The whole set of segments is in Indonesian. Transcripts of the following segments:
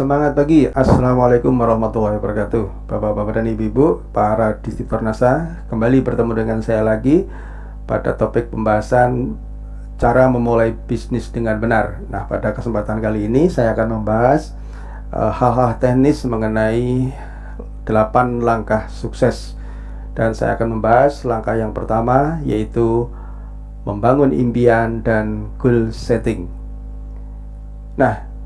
Semangat pagi. Assalamualaikum warahmatullahi wabarakatuh. Bapak-bapak dan ibu-ibu, para distributor NASA, kembali bertemu dengan saya lagi pada topik pembahasan cara memulai bisnis dengan benar. Nah, pada kesempatan kali ini saya akan membahas hal-hal teknis mengenai 8 langkah sukses. Dan saya akan membahas langkah yang pertama, yaitu membangun impian dan goal setting. Nah,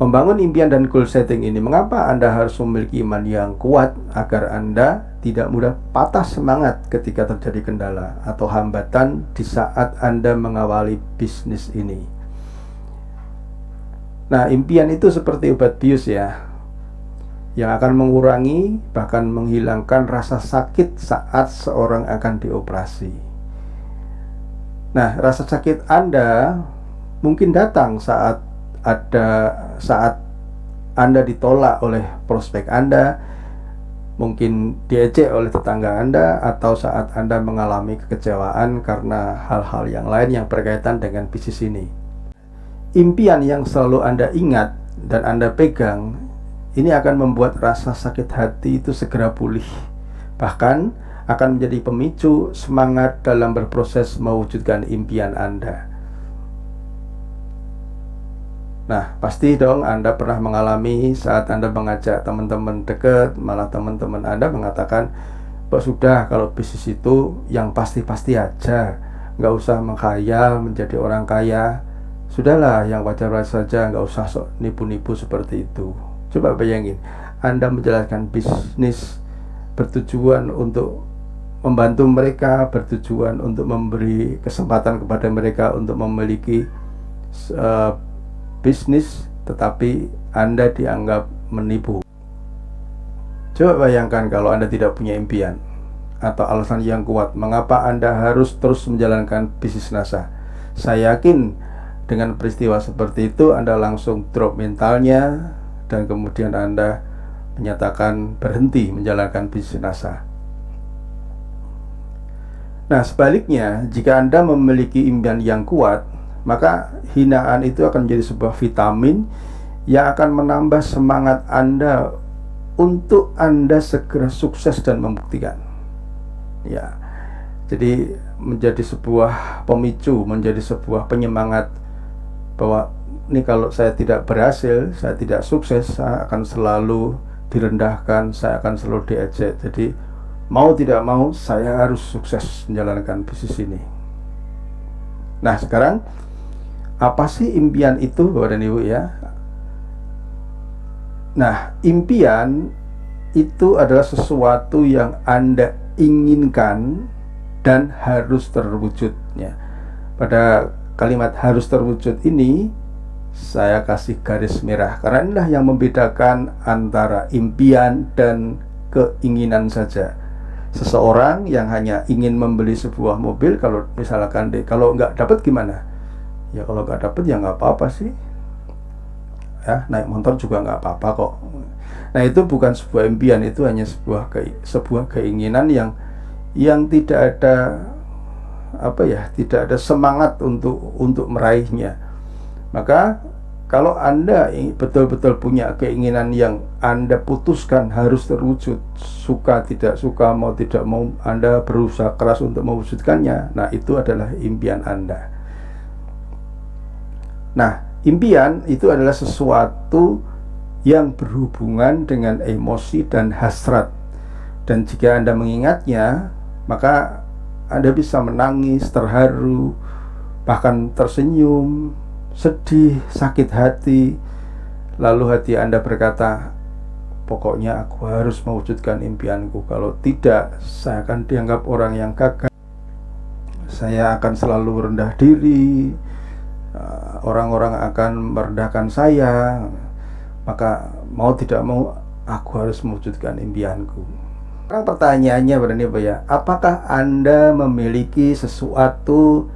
membangun impian dan goal setting ini, mengapa Anda harus memiliki iman yang kuat agar Anda tidak mudah patah semangat ketika terjadi kendala atau hambatan di saat Anda mengawali bisnis ini. Nah, impian itu seperti obat bius ya, yang akan mengurangi bahkan menghilangkan rasa sakit saat seorang akan dioperasi. Nah, rasa sakit Anda mungkin datang saat Anda ditolak oleh prospek Anda, mungkin diejek oleh tetangga Anda, atau saat Anda mengalami kekecewaan karena hal-hal yang lain yang berkaitan dengan bisnis ini. Impian yang selalu Anda ingat dan Anda pegang, ini akan membuat rasa sakit hati itu segera pulih, bahkan akan menjadi pemicu semangat dalam berproses mewujudkan impian Anda. Nah, pasti dong Anda pernah mengalami saat Anda mengajak teman-teman dekat, malah teman-teman Anda mengatakan, "Pak, sudah, kalau bisnis itu yang pasti-pasti aja, nggak usah menghayal menjadi orang kaya. Sudahlah, yang wajar-wajar saja, nggak usah sok nipu-nipu seperti itu." Coba bayangin, Anda menjalankan bisnis bertujuan untuk membantu mereka, bertujuan untuk memberi kesempatan kepada mereka untuk memiliki bisnis, tetapi Anda dianggap menipu. Coba bayangkan kalau Anda tidak punya impian atau alasan yang kuat mengapa Anda harus terus menjalankan bisnis NASA. Saya yakin dengan peristiwa seperti itu Anda langsung drop mentalnya dan kemudian Anda menyatakan berhenti menjalankan bisnis NASA. Nah, sebaliknya, jika Anda memiliki impian yang kuat, maka hinaan itu akan menjadi sebuah vitamin yang akan menambah semangat Anda untuk Anda segera sukses dan membuktikan. Ya, jadi menjadi sebuah pemicu, menjadi sebuah penyemangat bahwa ini kalau saya tidak berhasil, saya tidak sukses, saya akan selalu direndahkan, saya akan selalu diejek. Jadi mau tidak mau saya harus sukses menjalankan bisnis ini. Nah, sekarang apa sih impian itu, Bapak dan Ibu ya? Nah, impian itu adalah sesuatu yang Anda inginkan dan harus terwujudnya. Pada kalimat harus terwujud ini, saya kasih garis merah, karena inilah yang membedakan antara impian dan keinginan saja. Seseorang yang hanya ingin membeli sebuah mobil, kalau misalkan kalau nggak dapat gimana? Ya kalau nggak dapet ya nggak apa-apa sih ya, naik motor juga nggak apa-apa kok. Nah, itu bukan sebuah impian, itu hanya sebuah keinginan yang tidak ada tidak ada semangat untuk meraihnya. Maka kalau Anda betul-betul punya keinginan yang Anda putuskan harus terwujud, suka tidak suka, mau tidak mau, Anda berusaha keras untuk mewujudkannya. Nah, itu adalah impian Anda. Nah, impian itu adalah sesuatu yang berhubungan dengan emosi dan hasrat. Dan jika Anda mengingatnya, maka Anda bisa menangis, terharu, bahkan tersenyum, sedih, sakit hati. Lalu hati Anda berkata, pokoknya aku harus mewujudkan impianku. Kalau tidak, saya akan dianggap orang yang gagal. Saya akan selalu rendah diri. Orang-orang akan merendahkan saya. Maka mau tidak mau aku harus mewujudkan impianku. Sekarang pertanyaannya Bapak ya, apakah Anda memiliki sesuatu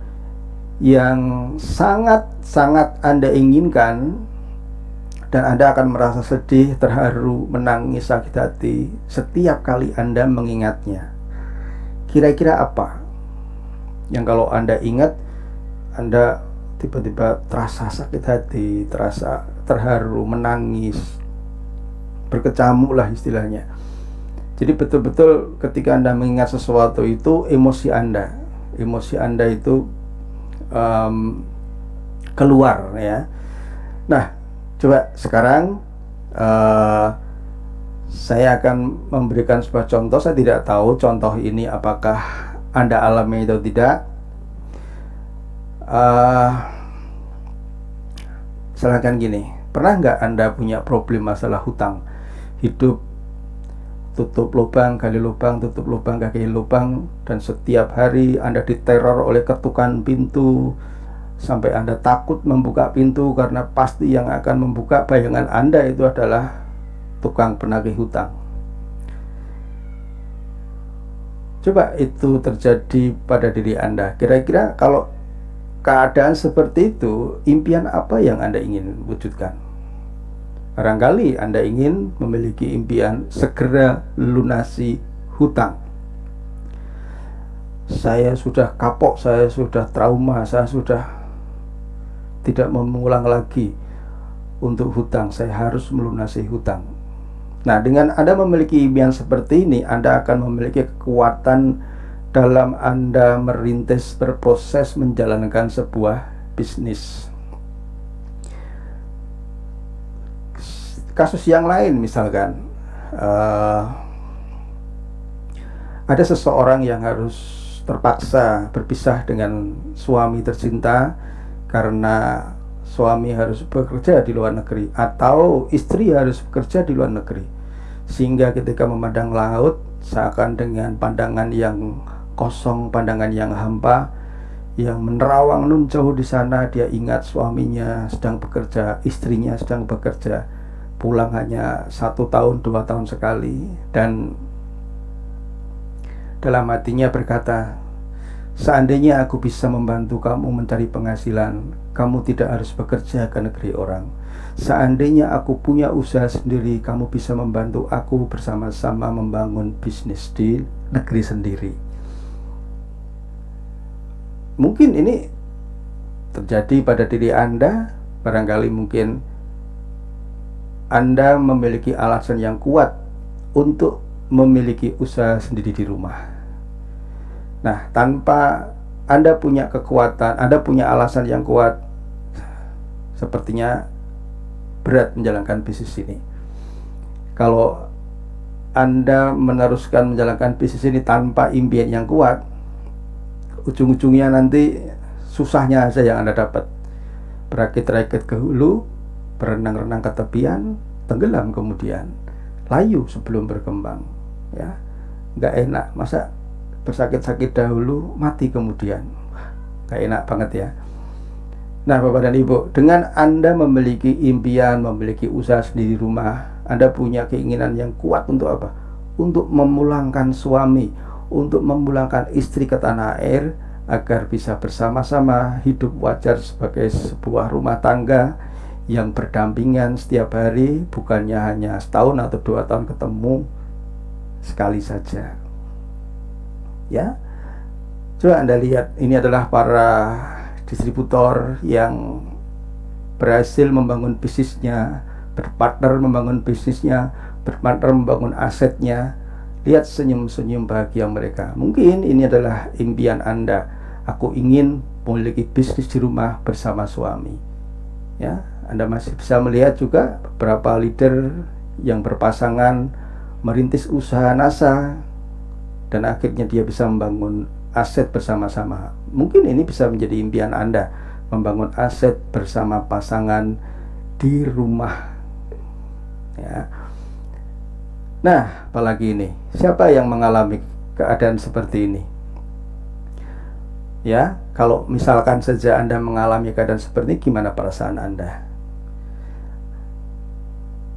yang sangat-sangat Anda inginkan dan Anda akan merasa sedih, terharu, menangis, sakit hati setiap kali Anda mengingatnya? Kira-kira apa yang kalau Anda ingat, Anda tiba-tiba terasa sakit hati, terasa terharu, menangis, berkecamuk lah istilahnya. Jadi betul-betul ketika Anda mengingat sesuatu itu emosi Anda itu keluar ya. Nah, coba sekarang saya akan memberikan sebuah contoh. Saya tidak tahu contoh ini apakah Anda alami atau tidak. Misalkan gini, pernah nggak Anda punya problem masalah hutang? Hidup tutup lubang, gali lubang, tutup lubang, gali lubang, dan setiap hari Anda diteror oleh ketukan pintu sampai Anda takut membuka pintu karena pasti yang akan membuka bayangan Anda itu adalah tukang penagih hutang. Coba itu terjadi pada diri Anda. Kira-kira kalau keadaan seperti itu, impian apa yang Anda ingin wujudkan? Barangkali Anda ingin memiliki impian segera lunasi hutang. Saya sudah kapok, saya sudah trauma, saya sudah tidak mengulang lagi untuk hutang, saya harus melunasi hutang. Nah, dengan Anda memiliki impian seperti ini, Anda akan memiliki kekuatan dalam Anda merintis, berproses menjalankan sebuah bisnis. Kasus yang lain misalkan, ada seseorang yang harus terpaksa berpisah dengan suami tercinta karena suami harus bekerja di luar negeri atau istri harus bekerja di luar negeri, sehingga ketika memandang laut seakan dengan pandangan yang kosong, pandangan yang hampa, yang menerawang nun jauh di sana, dia ingat suaminya sedang bekerja, istrinya sedang bekerja, pulang hanya 1 tahun 2 tahun sekali, dan dalam hatinya berkata, seandainya aku bisa membantu kamu mencari penghasilan, kamu tidak harus bekerja ke negeri orang. Seandainya aku punya usaha sendiri, kamu bisa membantu aku bersama-sama membangun bisnis di negeri sendiri. Mungkin ini terjadi pada diri Anda. Barangkali mungkin Anda memiliki alasan yang kuat untuk memiliki usaha sendiri di rumah. Nah, tanpa Anda punya kekuatan, Anda punya alasan yang kuat, sepertinya berat menjalankan bisnis ini. Kalau Anda meneruskan menjalankan bisnis ini tanpa impian yang kuat, ujung-ujungnya nanti susahnya saja yang Anda dapat. Berakit-rakit ke hulu, berenang-renang ke tepian, tenggelam kemudian, layu sebelum berkembang. Ya, nggak enak. Masa bersakit-sakit dahulu, mati kemudian? Nggak enak banget ya. Nah, Bapak dan Ibu, dengan Anda memiliki impian, memiliki usaha sendiri rumah, Anda punya keinginan yang kuat untuk apa? Untuk memulangkan suami, untuk memulangkan istri ke tanah air, agar bisa bersama-sama hidup wajar sebagai sebuah rumah tangga yang berdampingan setiap hari, bukannya hanya setahun atau 2 tahun ketemu sekali saja. Ya, coba Anda lihat, ini adalah para distributor yang berhasil membangun bisnisnya, berpartner membangun bisnisnya, berpartner membangun asetnya. Lihat senyum-senyum bahagia mereka. Mungkin ini adalah impian Anda. Aku ingin memiliki bisnis di rumah bersama suami. Ya, Anda masih bisa melihat juga beberapa leader yang berpasangan merintis usaha NASA dan akhirnya dia bisa membangun aset bersama-sama. Mungkin ini bisa menjadi impian Anda, membangun aset bersama pasangan di rumah. Ya. Nah, apalagi ini, siapa yang mengalami keadaan seperti ini? Ya, kalau misalkan saja Anda mengalami keadaan seperti ini, gimana perasaan Anda?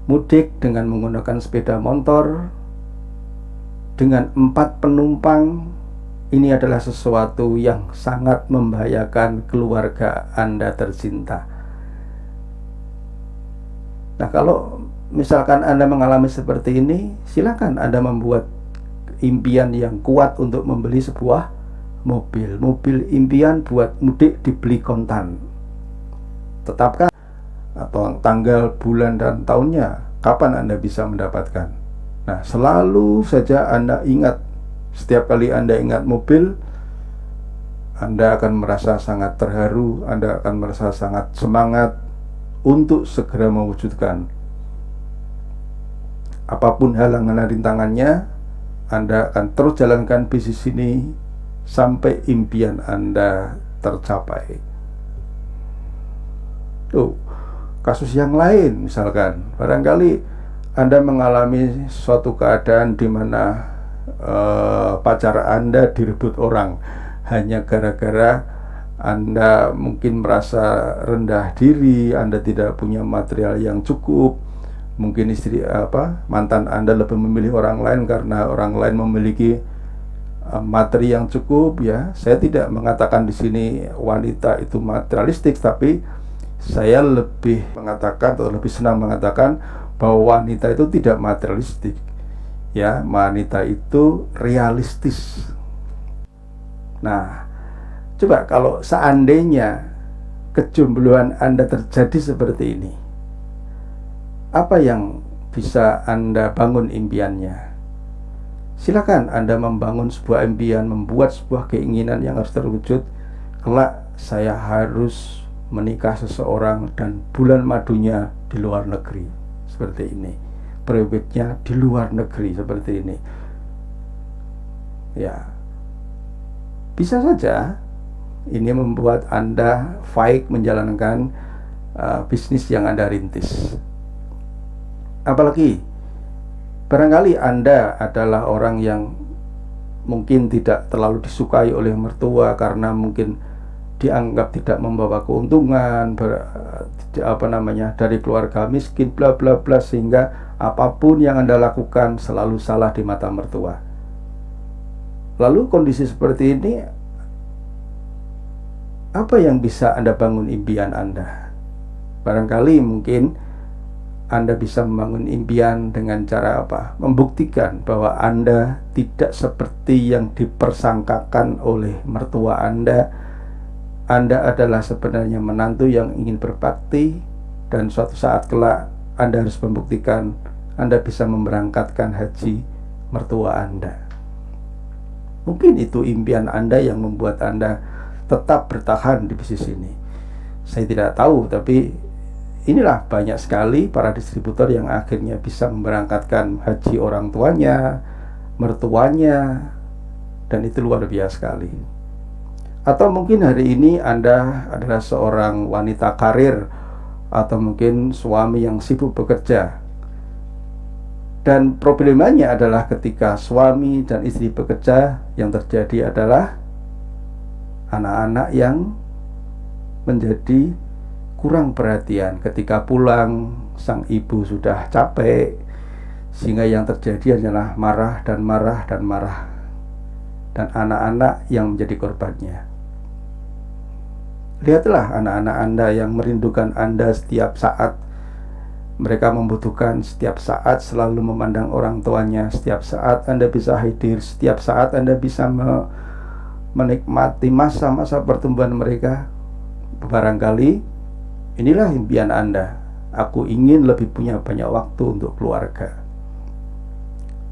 Mudik dengan menggunakan sepeda motor dengan 4 penumpang, ini adalah sesuatu yang sangat membahayakan keluarga Anda tercinta. Nah, kalau misalkan Anda mengalami seperti ini, silakan Anda membuat impian yang kuat untuk membeli sebuah mobil impian buat mudik, dibeli kontan. Tetapkan atau tanggal, bulan, dan tahunnya. kapan Anda bisa mendapatkan? Nah, selalu saja Anda ingat, setiap kali Anda ingat mobil, Anda akan merasa sangat terharu, Anda akan merasa sangat semangat untuk segera mewujudkan. Apapun halangan dan rintangannya, Anda akan terus jalankan bisnis ini sampai impian Anda tercapai. Tuh, kasus yang lain misalkan, barangkali Anda mengalami suatu keadaan di mana pacar Anda direbut orang hanya gara-gara Anda mungkin merasa rendah diri, Anda tidak punya material yang cukup. Mungkin mantan Anda lebih memilih orang lain karena orang lain memiliki materi yang cukup, ya. Saya tidak mengatakan di sini wanita itu materialistik, tapi saya lebih mengatakan atau lebih senang mengatakan bahwa wanita itu tidak materialistik, ya. Wanita itu realistis. Nah, coba kalau seandainya kejombloan Anda terjadi seperti ini, apa yang bisa Anda bangun impiannya? Silakan Anda membangun sebuah impian, membuat sebuah keinginan yang harus terwujud. Kelak saya harus menikah seseorang dan bulan madunya di luar negeri seperti ini, periodnya di luar negeri seperti ini, ya. Bisa saja ini membuat Anda baik menjalankan bisnis yang Anda rintis. Apalagi barangkali Anda adalah orang yang mungkin tidak terlalu disukai oleh mertua karena mungkin dianggap tidak membawa keuntungan, dari keluarga miskin, bla bla bla, sehingga apapun yang Anda lakukan selalu salah di mata mertua. Lalu kondisi seperti ini, apa yang bisa Anda bangun impian Anda? Barangkali mungkin Anda bisa membangun impian dengan cara apa? Membuktikan bahwa Anda tidak seperti yang dipersangkakan oleh mertua Anda. Anda adalah sebenarnya menantu yang ingin berbakti, dan suatu saat kelak Anda harus membuktikan Anda bisa memberangkatkan haji mertua Anda. Mungkin itu impian Anda yang membuat Anda tetap bertahan di bisnis ini. Saya tidak tahu, tapi inilah banyak sekali para distributor yang akhirnya bisa memberangkatkan haji orang tuanya, mertuanya, dan itu luar biasa sekali. Atau mungkin hari ini Anda adalah seorang wanita karir, atau mungkin suami yang sibuk bekerja, dan problemanya adalah ketika suami dan istri bekerja, yang terjadi adalah anak-anak yang menjadi kurang perhatian. Ketika pulang, sang ibu sudah capek, sehingga yang terjadi adalah marah dan marah dan marah, dan anak-anak yang menjadi korbannya. Lihatlah anak-anak Anda yang merindukan Anda setiap saat. Mereka membutuhkan setiap saat, selalu memandang orang tuanya. Setiap saat Anda bisa hadir, setiap saat Anda bisa menikmati masa-masa pertumbuhan mereka. Barangkali inilah impian Anda. Aku ingin lebih punya banyak waktu untuk keluarga,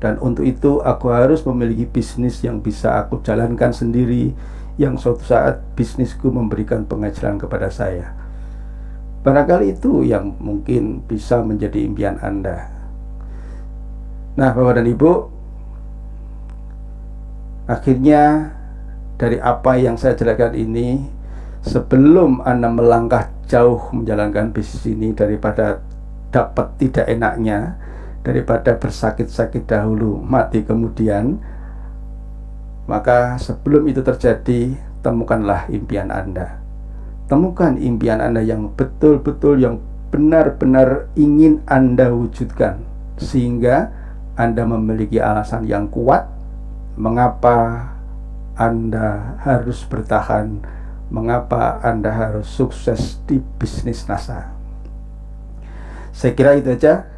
dan untuk itu aku harus memiliki bisnis yang bisa aku jalankan sendiri, yang suatu saat bisnisku memberikan penghasilan kepada saya. Barangkali itu yang mungkin bisa menjadi impian Anda. Nah, Bapak dan Ibu, akhirnya dari apa yang saya jelaskan ini, sebelum Anda melangkah jauh menjalankan bisnis ini, daripada dapat tidak enaknya, daripada bersakit-sakit dahulu mati kemudian, maka sebelum itu terjadi, temukanlah impian Anda. Temukan impian Anda yang betul-betul, yang benar-benar ingin Anda wujudkan, sehingga Anda memiliki alasan yang kuat mengapa Anda harus bertahan, mengapa Anda harus sukses di bisnis NASA. Saya kira itu aja,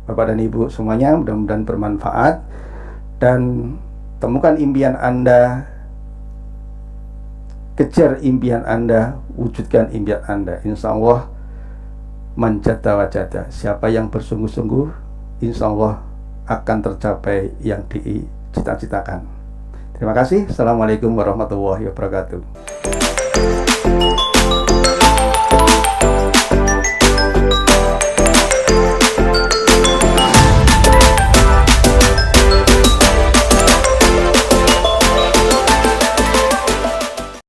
Bapak dan Ibu semuanya, mudah-mudahan bermanfaat. Dan temukan impian Anda, kejar impian Anda, wujudkan impian Anda. Insya Allah man jadda wajada. Siapa yang bersungguh-sungguh, insya Allah akan tercapai yang dicita-citakan. Terima kasih. Assalamualaikum warahmatullahi wabarakatuh.